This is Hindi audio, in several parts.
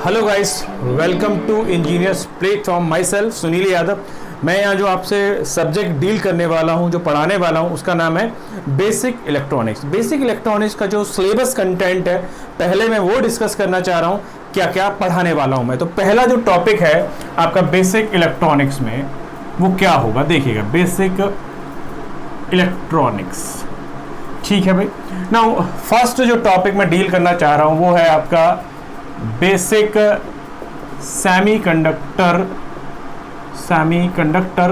Hello guys, welcome to engineers platform. Myself Sunil Yadav. मैं यहाँ जो आपसे सब्जेक्ट डील करने वाला हूँ, जो पढ़ाने वाला हूँ, उसका नाम है बेसिक इलेक्ट्रॉनिक्स। बेसिक इलेक्ट्रॉनिक्स का जो सिलेबस कंटेंट है, पहले मैं वो डिस्कस करना चाह रहा हूँ क्या क्या पढ़ाने वाला हूँ मैं। तो पहला जो टॉपिक है आपका बेसिक इलेक्ट्रॉनिक्स में, वो क्या होगा देखिएगा, बेसिक इलेक्ट्रॉनिक्स। ठीक है भाई। नाउ फर्स्ट जो टॉपिक मैं डील करना चाह रहा हूँ वो है आपका बेसिक सेमीकंडक्टर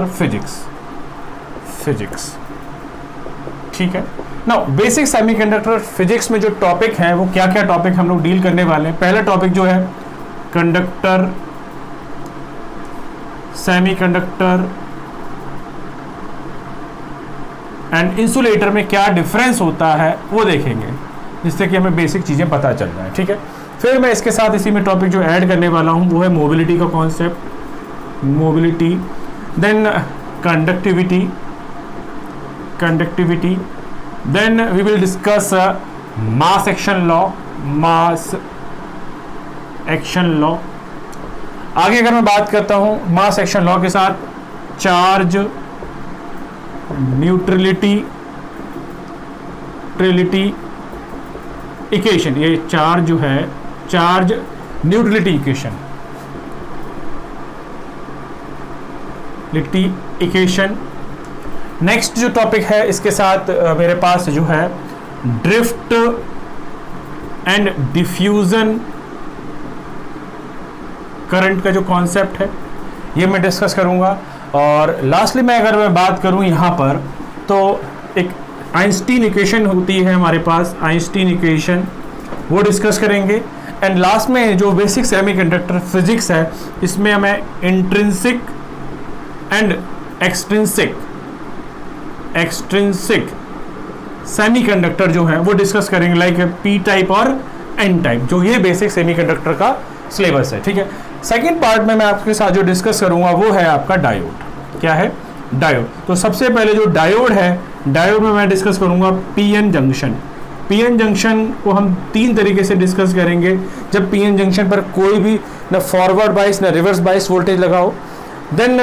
फिजिक्स। ठीक है। नाउ बेसिक सेमीकंडक्टर फिजिक्स में जो टॉपिक हैं वो क्या क्या टॉपिक हम लोग डील करने वाले हैं। पहला टॉपिक जो है कंडक्टर, सेमीकंडक्टर एंड इंसुलेटर में क्या डिफरेंस होता है वो देखेंगे, जिससे कि हमें बेसिक चीज़ें पता चल जाए। ठीक है। फिर मैं इसके साथ इसी में टॉपिक जो ऐड करने वाला हूँ वो है मोबिलिटी का concept, mobility, then conductivity, then we will discuss mass action law. आगे अगर मैं बात करता हूँ मास एक्शन लॉ के साथ, चार्ज न्यूट्रलिटी इक्वेशन, ये चार्ज जो है चार्ज न्यूट्रलिटी इक्वेशन। नेक्स्ट जो टॉपिक है इसके साथ मेरे पास जो है ड्रिफ्ट एंड डिफ्यूजन करंट का जो कॉन्सेप्ट है ये मैं डिस्कस करूंगा। और लास्टली अगर मैं बात करूं यहाँ पर, तो एक आइंस्टीन इक्वेशन होती है हमारे पास, आइंस्टीन इक्वेशन, वो डिस्कस करेंगे। एंड लास्ट में जो बेसिक सेमीकंडक्टर फिजिक्स है, इसमें हमें इंट्रिंसिक एंड एक्सट्रिंसिक सेमीकंडक्टर जो है वो डिस्कस करेंगे, लाइक पी टाइप और एन टाइप, जो ये बेसिक सेमीकंडक्टर का सिलेबस है। ठीक है। सेकेंड पार्ट में मैं आपके साथ जो डिस्कस करूंगा वो है आपका डायोड। क्या है? डायोड। तो सबसे पहले जो डायोड है, डायोड में मैं डिस्कस करूंगा पीएन जंक्शन। पीएन जंक्शन को हम तीन तरीके से डिस्कस करेंगे। जब पीएन जंक्शन पर कोई भी न फॉरवर्ड बाइस न रिवर्स बाइस वोल्टेज लगाओ, देन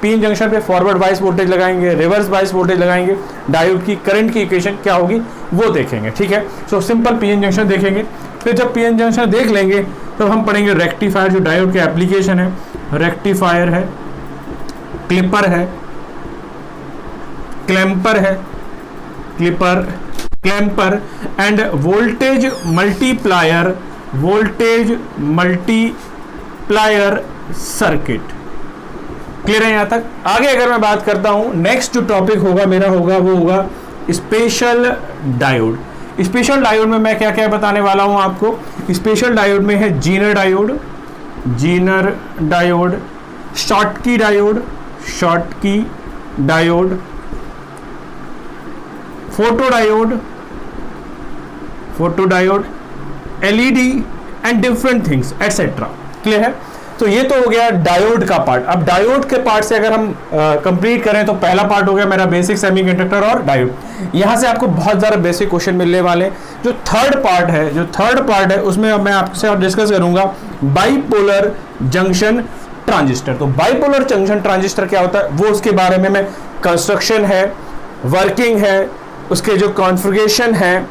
पीएन जंक्शन पे फॉरवर्ड बाइस वोल्टेज लगाएंगे, रिवर्स बाइस वोल्टेज लगाएंगे, डायोड की करंट की इक्वेशन क्या होगी वो देखेंगे। ठीक है। सो सिंपल पीएन जंक्शन देखेंगे। फिर जब पीएन जंक्शन देख लेंगे तो हम पढ़ेंगे रेक्टिफायर, जो डायोड के एप्लीकेशन है। रेक्टिफायर है, क्लिपर है, clamper end voltage multiplier circuit. Clear है यहाँ तक? आगे अगर मैं बात करता हूँ, नेक्स्ट जो टॉपिक होगा मेरा वो होगा स्पेशल डायोड। स्पेशल डायोड में मैं क्या क्या बताने वाला हूँ आपको। स्पेशल डायोड में है Zener diode, Schottky diode, photo diode, LED and different things etcetera. Clear है? तो ये तो हो गया डायोड का पार्ट। अब डायोड के पार्ट से अगर हम कंप्लीट करें तो पहला पार्ट हो गया मेरा बेसिक सेमीकंडक्टर और डायोड। यहाँ से आपको बहुत ज़्यादा बेसिक क्वेश्चन मिलने वाले हैं। जो थर्ड पार्ट है उसमें मैं आपसे और डिस्कस करूंगा बाइपोलर जंक्शन ट्रांजिस्टर। तो बाइपोलर जंक्शन ट्रांजिस्टर क्या होता है वो उसके बारे में मैं कंस्ट्रक्शन है, वर्किंग है, उसके जो कॉन्फ़िगरेशन है,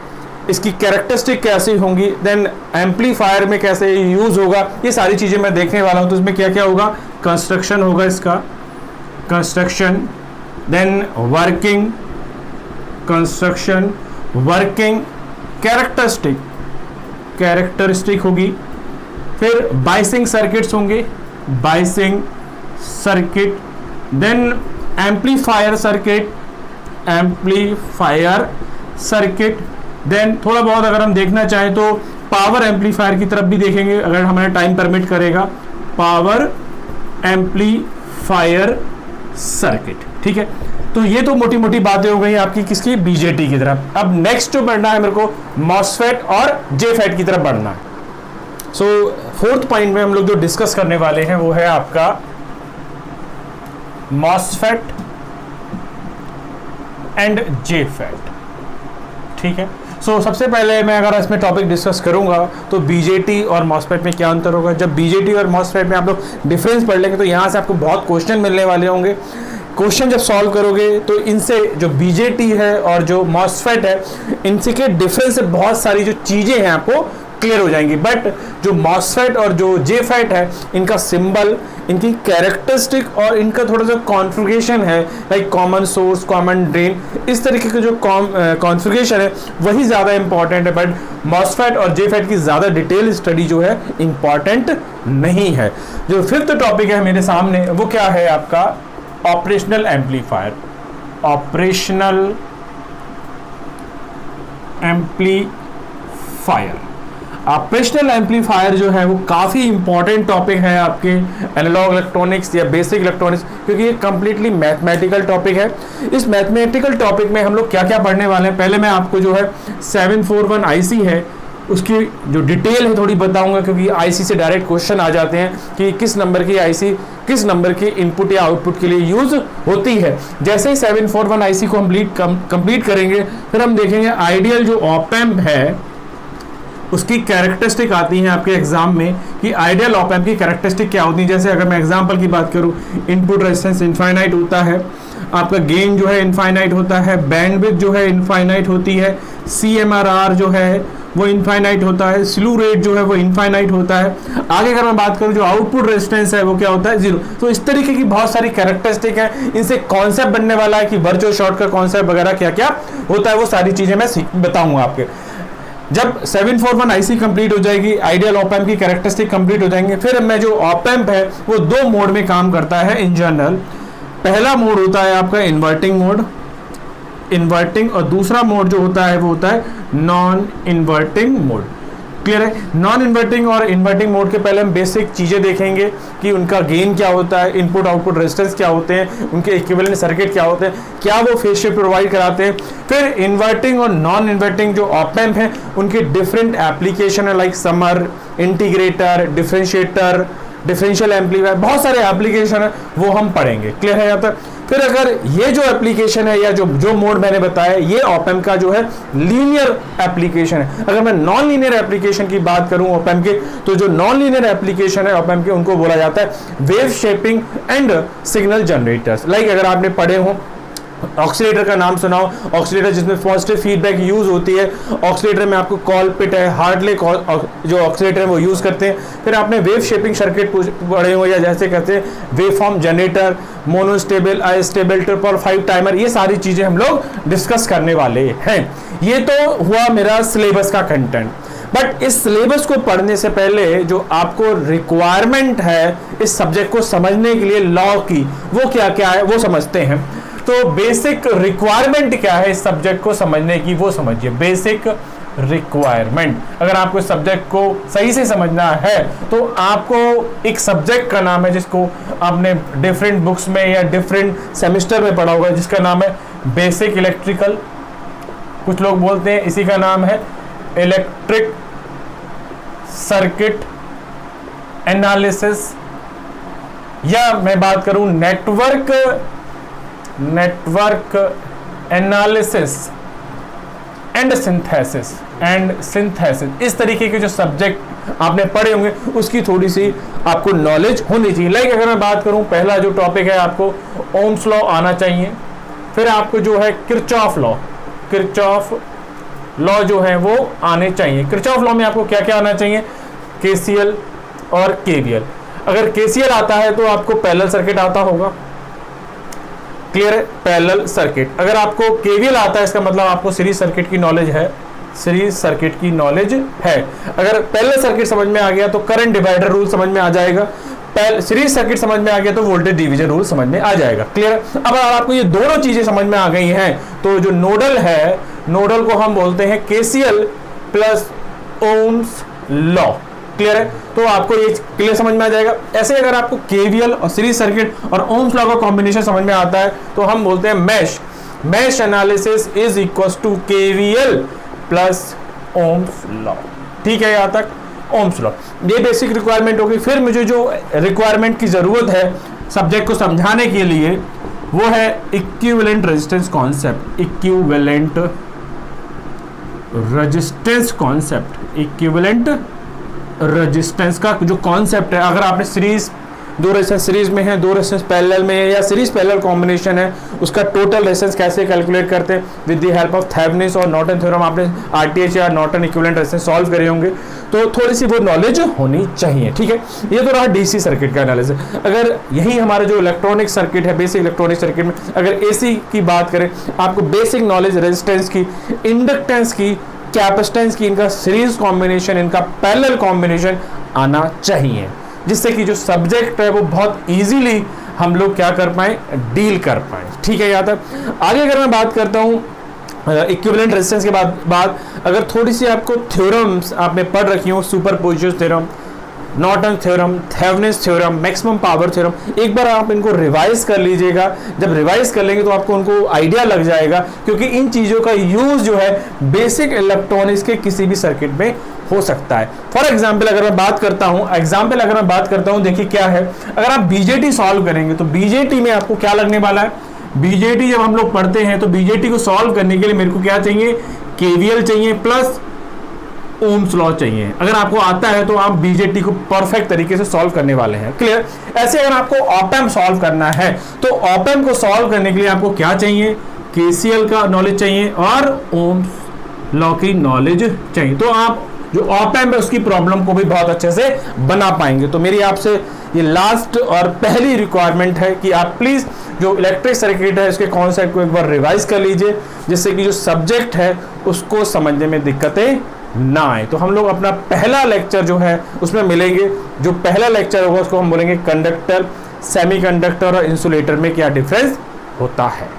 इसकी कैरेक्टरिस्टिक कैसी होंगी, देन एम्पलीफायर में कैसे यूज होगा, ये सारी चीजें मैं देखने वाला हूं। तो इसमें क्या क्या होगा, कंस्ट्रक्शन होगा, इसका कंस्ट्रक्शन, देन वर्किंग, कैरेक्टरिस्टिक होगी, फिर बाइसिंग सर्किट्स होंगे, देन एम्पलीफायर सर्किट, देन थोड़ा बहुत अगर हम देखना चाहें तो पावर एम्पलीफायर की तरफ भी देखेंगे अगर हमारा टाइम परमिट करेगा, पावर एम्पलीफायर सर्किट। ठीक है। तो ये तो मोटी मोटी बातें हो गई आपकी किसकी, बीजेटी की तरफ। अब नेक्स्ट जो बढ़ना है मेरे को मॉसफेट और जेफेट की तरफ बढ़ना है। सो फोर्थ पॉइंट में हम लोग जो डिस्कस करने वाले हैं वो है आपका मॉसफेट एंड जेफेट। ठीक है। सो सबसे पहले मैं अगर इसमें टॉपिक डिस्कस करूंगा तो बीजेटी और मॉसफेट में क्या अंतर होगा। जब बीजेटी और मॉसफेट में आप लोग डिफरेंस पढ़ लेंगे तो यहाँ से आपको बहुत क्वेश्चन मिलने वाले होंगे। क्वेश्चन जब सॉल्व करोगे तो इनसे जो बीजेटी है और जो मॉसफेट है इनसे के डिफरेंस से बहुत सारी जो चीज़ें हैं आपको क्लियर हो जाएंगी। बट जो मॉसफेट और जो जेफेट है इनका सिंबल, इनकी कैरेक्टरिस्टिक और इनका थोड़ा सा कॉन्फ़िगरेशन है, like common source, common drain, इस तरीके का जो कॉन्फ़िगरेशन है वही ज़्यादा इंपॉर्टेंट है। बट मॉसफेट और जेफेट की ज़्यादा डिटेल स्टडी जो है इंपॉर्टेंट नहीं है। जो फिफ्थ टॉपिक है मेरे सामने वो क्या है आपका operational amplifier. Operational amplifier, operational amplifier जो है वो काफ़ी इंपॉर्टेंट टॉपिक है आपके एनालॉग इलेक्ट्रॉनिक्स या बेसिक इलेक्ट्रॉनिक्स, क्योंकि ये कम्प्लीटली मैथमेटिकल टॉपिक है। इस मैथमेटिकल टॉपिक में हम लोग क्या क्या पढ़ने वाले हैं, पहले मैं आपको जो है 741 आईसी है उसकी जो डिटेल है थोड़ी बताऊंगा, क्योंकि आईसी से डायरेक्ट क्वेश्चन आ जाते हैं कि किस नंबर की आईसी किस नंबर के इनपुट या आउटपुट के लिए यूज होती है। जैसे ही 741 आईसी को कंप्लीट करेंगे फिर हम देखेंगे आइडियल जो ऑप एम्प है उसकी कैरेक्टरिस्टिक आती है आपके एग्जाम में कि आइडियल ऑप एम्प की कैरेक्टरिस्टिक क्या होती है। जैसे अगर मैं एग्जांपल की बात करूं, इनपुट रेजिस्टेंस इनफाइनाइट होता है, आपका गेन जो है इनफाइनाइट होता है, बैंडविड्थ जो है इनफाइनाइट होती है, CMRR जो है वो इनफाइनाइट होता है, स्लू रेट जो है वो इनफाइनाइट होता है। आगे अगर मैं बात करूं जो आउटपुट रेजिस्टेंस है वो क्या होता है, 0। तो इस तरीके की बहुत सारी कैरेक्टरिस्टिक है, इनसे कॉन्सेप्ट बनने वाला है कि वर्चुअल शॉर्ट का कॉन्सेप्ट वगैरह क्या क्या होता है, वो सारी चीजें मैं बताऊंगा आपके। जब 741 आईसी कंप्लीट हो जाएगी, आइडियल ऑप एम्प की कैरेक्टरिस्टिक कंप्लीट हो जाएंगे, फिर मैं जो ऑप एम्प है वो 2 मोड में काम करता है इन जनरल। पहला मोड होता है आपका इन्वर्टिंग मोड, इन्वर्टिंग, और दूसरा मोड जो होता है वो होता है नॉन इन्वर्टिंग मोड। क्लियर है। नॉन इन्वर्टिंग और इन्वर्टिंग मोड के पहले हम बेसिक चीज़ें देखेंगे कि उनका गेन क्या होता है, इनपुट आउटपुट रेजिस्टेंस क्या होते हैं, उनके इक्विवेलेंट सर्किट क्या होते हैं, क्या वो फेज शिफ्ट प्रोवाइड कराते हैं। फिर इन्वर्टिंग और नॉन इन्वर्टिंग जो ऑप एम्प हैं उनके डिफरेंट एप्लीकेशन है, like summer, integrator, differentiator, differential amplifier, बहुत सारे एप्लीकेशन है वो हम पढ़ेंगे। क्लियर है यहाँ तक। फिर अगर ये जो एप्लीकेशन है या जो मोड मैंने बताया ये ऑप एम्प का जो है लीनियर एप्लीकेशन है। अगर मैं नॉन लीनियर एप्लीकेशन की बात करूं ऑप एम्प के, तो जो नॉन लीनियर एप्लीकेशन है ऑप एम्प के उनको बोला जाता है wave shaping and signal generators. Like अगर आपने पढ़े हो ऑक्सीलेटर का नाम सुनाओ, ऑक्सीलेटर जिसमें पॉजिटिव फीडबैक यूज होती है, ऑक्सीलेटर में आपको कॉलपिट है, हार्टले जो ऑक्सीलेटर है वो यूज करते हैं। फिर आपने वेव शेपिंग सर्किट पढ़े हो, या जैसे कहते हैं wave form generator, monostable, unstable, 555 timer, ये सारी चीजें हम लोग डिस्कस करने वाले हैं। ये तो हुआ मेरा सिलेबस का कंटेंट। बट इस सिलेबस को पढ़ने से पहले जो आपको रिक्वायरमेंट है इस सब्जेक्ट को समझने के लिए लॉ की, वो क्या क्या है वो समझते हैं। तो बेसिक रिक्वायरमेंट क्या है इस सब्जेक्ट को समझने की वो समझिए। बेसिक रिक्वायरमेंट, अगर आपको सब्जेक्ट को सही से समझना है तो आपको एक सब्जेक्ट का नाम है जिसको आपने डिफरेंट बुक्स में या डिफरेंट सेमेस्टर में पढ़ा होगा, जिसका नाम है बेसिक इलेक्ट्रिकल, कुछ लोग बोलते हैं इसी का नाम है इलेक्ट्रिक सर्किट एनालिसिस, या मैं बात करूं नेटवर्क एनालिसिस एंड सिंथेसिस। इस तरीके के जो सब्जेक्ट आपने पढ़े होंगे उसकी थोड़ी सी आपको नॉलेज होनी चाहिए। लाइक अगर मैं बात करूं, पहला जो टॉपिक है आपको ओम्स लॉ आना चाहिए, फिर आपको जो है किरचॉफ लॉ जो है वो आने चाहिए। किरचॉफ लॉ में आपको क्या क्या आना चाहिए, केसीएल और केवीएल। अगर केसीएल आता है तो आपको पैरेलल सर्किट आता होगा, क्लियर है, पैरेलल सर्किट। अगर आपको केवीएल आता है इसका मतलब आपको सीरीज सर्किट की नॉलेज है, सीरीज सर्किट की नॉलेज है। अगर पैरेलल सर्किट समझ में आ गया तो करंट डिवाइडर रूल समझ में आ जाएगा, सीरीज सर्किट समझ में आ गया तो वोल्टेज डिवीजन रूल समझ में आ जाएगा। क्लियर। अब अगर आपको ये दोनों चीजें समझ में आ गई हैं तो जो नोडल है, नोडल को हम बोलते हैं KCL plus Ohm's law. Clear है, तो आपको ये क्लियर समझ में आ जाएगा। ऐसे अगर आपको केवीएल और सीरीज सर्किट और ओम्स लॉ का कॉम्बिनेशन समझ में आता है तो हम बोलते हैं mesh analysis is equal to KVL plus Ohm's law. ठीक है, यहां तक ओम्स लॉ। ये बेसिक रिक्वायरमेंट होगी। फिर मुझे जो रिक्वायरमेंट की जरूरत है सब्जेक्ट को समझाने के लिए वो है equivalent resistance concept. Equivalent resistance concept, equivalent resistance का जो कॉन्सेप्ट है, अगर आपने सीरीज दो रेजिस्टेंस सीरीज में है, दो रेजिस्टेंस पैरेलल में है या सीरीज पैरेलल कॉम्बिनेशन है, उसका टोटल रेजिस्टेंस कैसे कैलकुलेट करते हैं with the help of Thevenin और नॉर्टन थ्योरम, आपने आरटीएच या नॉर्टन इक्विवेलेंट रेजिस्टेंस सॉल्व करे होंगे, तो थोड़ी सी वो नॉलेज होनी चाहिए। ठीक है, ये तो रहा डीसी सर्किट का एनालिसिस। अगर यही हमारा जो इलेक्ट्रॉनिक सर्किट है, बेसिक इलेक्ट्रॉनिक सर्किट में अगर एसी की बात करें, आपको बेसिक नॉलेज रेजिस्टेंस की, इंडक्टेंस की, कैपेसिटेंस की, इनका सीरीज कॉम्बिनेशन, इनका पैरेलल कॉम्बिनेशन आना चाहिए, जिससे कि जो सब्जेक्ट है वो बहुत इजीली हम लोग क्या कर पाए, डील कर पाए। ठीक है, यहाँ तक। आगे अगर मैं बात करता हूँ इक्विवेलेंट रेजिस्टेंस के बाद अगर थोड़ी सी आपको थ्योरम्स आपने पढ़ रखी हो, superposition theorem, Norton theorem, Thevenin's theorem, maximum power theorem, एक बार आप इनको रिवाइज कर लीजिएगा। जब रिवाइज कर लेंगे तो आपको उनको आइडिया लग जाएगा, क्योंकि इन चीज़ों का यूज जो है बेसिक इलेक्ट्रॉनिक्स के किसी भी सर्किट में हो सकता है। फॉर एग्जाम्पल अगर मैं बात करता हूँ, देखिए क्या है, अगर आप बीजेटी सॉल्व करेंगे तो बीजेटी में आपको क्या लगने वाला है, बीजेटी जब हम लोग पढ़ते हैं तो बीजेटी को सॉल्व करने के लिए मेरे को क्या चाहिए, केवीएल चाहिए प्लस ओम्स लॉ चाहिए। अगर आपको आता है तो आप बीजेटी को परफेक्ट तरीके से सॉल्व करने वाले हैं। क्लियर? ऐसे अगर आपको ऑप एम्प सॉल्व करना है तो ऑप एम्प को सॉल्व करने के लिए आपको क्या चाहिए, केसीएल का नॉलेज चाहिए और ओम्स लॉ की नॉलेज चाहिए, तो आप जो ऑप एम्प है उसकी प्रॉब्लम को भी बहुत अच्छे से बना पाएंगे। तो मेरी आपसे ये लास्ट और पहली रिक्वायरमेंट है कि आप प्लीज जो इलेक्ट्रिक सर्किट है इसके कॉन्सेप्ट को एक बार रिवाइज कर लीजिए, जिससे कि जो सब्जेक्ट है उसको समझने में दिक्कतें ना आए। तो हम लोग अपना पहला लेक्चर जो है उसमें मिलेंगे। जो पहला लेक्चर होगा उसको हम बोलेंगे कंडक्टर, सेमीकंडक्टर और इंसुलेटर में क्या डिफरेंस होता है।